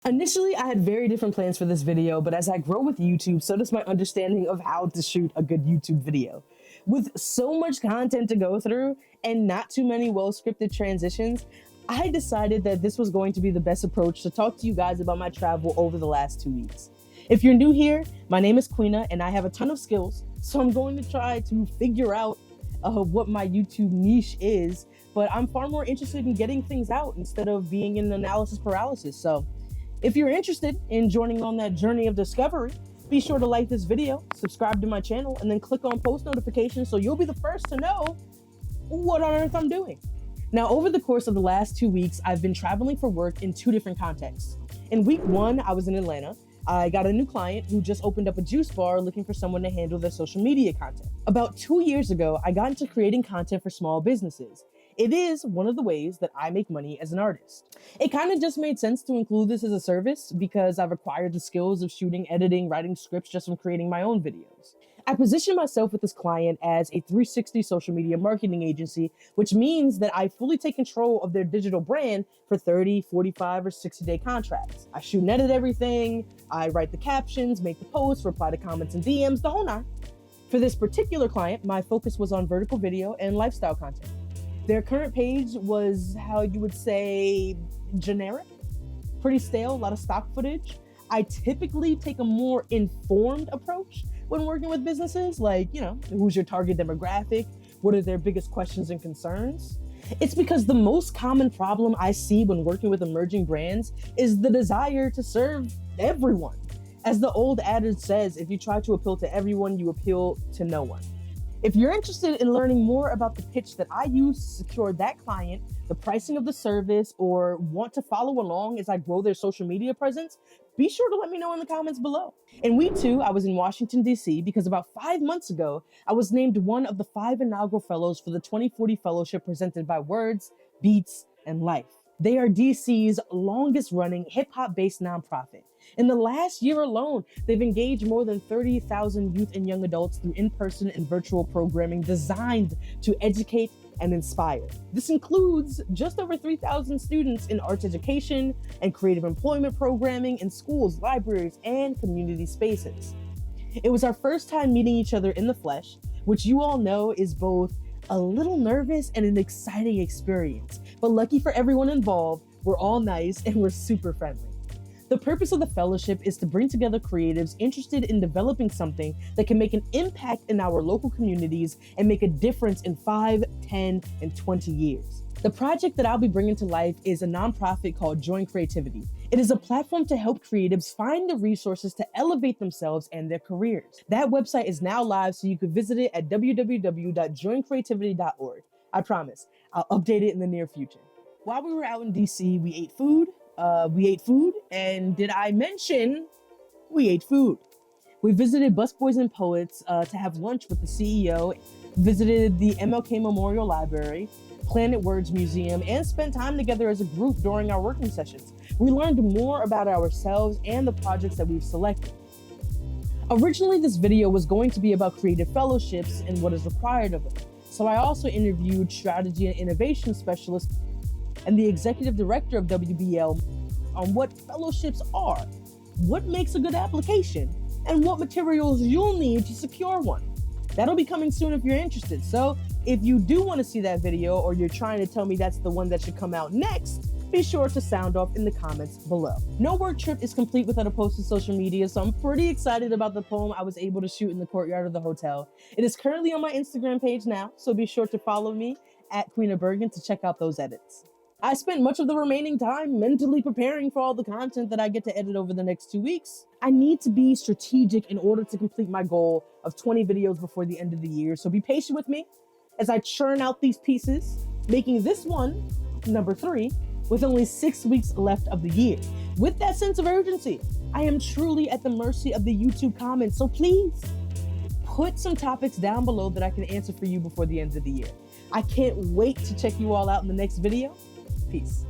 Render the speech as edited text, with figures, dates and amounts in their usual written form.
Initially, I had very different plans for this video, but as I grow with YouTube, so does my understanding of how to shoot a good YouTube video. With so much content to go through and not too many well-scripted transitions, I decided that this was going to be the best approach to talk to you guys about my travel over the last 2 weeks. If you're new here, my name is Quina and I have a ton of skills, so I'm going to try to figure out what my YouTube niche is, but I'm far more interested in getting things out instead of being in analysis paralysis. So if you're interested in joining on that journey of discovery, be sure to like this video, subscribe to my channel, and then click on post notifications so you'll be the first to know what on earth I'm doing. Now, over the course of the last 2 weeks, I've been traveling for work in 2 different contexts. In week 1, I was in Atlanta. I got a new client who just opened up a juice bar looking for someone to handle their social media content. About 2 years ago, I got into creating content for small businesses. It is one of the ways that I make money as an artist. It kind of just made sense to include this as a service because I've acquired the skills of shooting, editing, writing scripts just from creating my own videos. I position myself with this client as a 360 social media marketing agency, which means that I fully take control of their digital brand for 30, 45, or 60-day contracts. I shoot and edit everything, I write the captions, make the posts, reply to comments and DMs, the whole nine. For this particular client, my focus was on vertical video and lifestyle content. Their current page was how you would say generic, pretty stale, a lot of stock footage. I typically take a more informed approach when working with businesses, like, who's your target demographic? What are their biggest questions and concerns? It's because the most common problem I see when working with emerging brands is the desire to serve everyone. As the old adage says, if you try to appeal to everyone, you appeal to no one. If you're interested in learning more about the pitch that I use to secure that client, the pricing of the service, or want to follow along as I grow their social media presence, be sure to let me know in the comments below. In week 2, I was in Washington, D.C. because about 5 months ago, I was named one of the 5 inaugural fellows for the 2040 fellowship presented by Words, Beats, and Life. They are DC's longest running hip-hop based nonprofit. In the last year alone, they've engaged more than 30,000 youth and young adults through in-person and virtual programming designed to educate and inspire. This includes just over 3,000 students in arts education and creative employment programming in schools, libraries, and community spaces. It was our first time meeting each other in the flesh, which you all know is both a little nervous and an exciting experience. But lucky for everyone involved, we're all nice and we're super friendly. The purpose of the fellowship is to bring together creatives interested in developing something that can make an impact in our local communities and make a difference in 5, 10, and 20 years. The project that I'll be bringing to life is a nonprofit called Join Creativity. It is a platform to help creatives find the resources to elevate themselves and their careers. That website is now live, so you can visit it at www.joincreativity.org. I promise, I'll update it in the near future. While we were out in DC, we ate food, and did I mention we ate food? We visited Busboys and Poets to have lunch with the CEO, visited the MLK Memorial Library, Planet Words Museum, and spent time together as a group during our working sessions. We learned more about ourselves and the projects that we've selected. Originally, this video was going to be about creative fellowships and what is required of them. So I also interviewed strategy and innovation specialist and the executive director of WBL on what fellowships are, what makes a good application, and what materials you'll need to secure one. That'll be coming soon if you're interested. So if you do want to see that video, or you're trying to tell me that's the one that should come out next, be sure to sound off in the comments below. No work trip is complete without a post to social media, so I'm pretty excited about the poem I was able to shoot in the courtyard of the hotel. It is currently on my Instagram page now, so be sure to follow me at Quina Bergen to check out those edits. I spent much of the remaining time mentally preparing for all the content that I get to edit over the next 2 weeks. I need to be strategic in order to complete my goal of 20 videos before the end of the year, so be patient with me as I churn out these pieces, making this one, number 3, with only 6 weeks left of the year. With that sense of urgency, I am truly at the mercy of the YouTube comments, so please put some topics down below that I can answer for you before the end of the year. I can't wait to check you all out in the next video. Peace.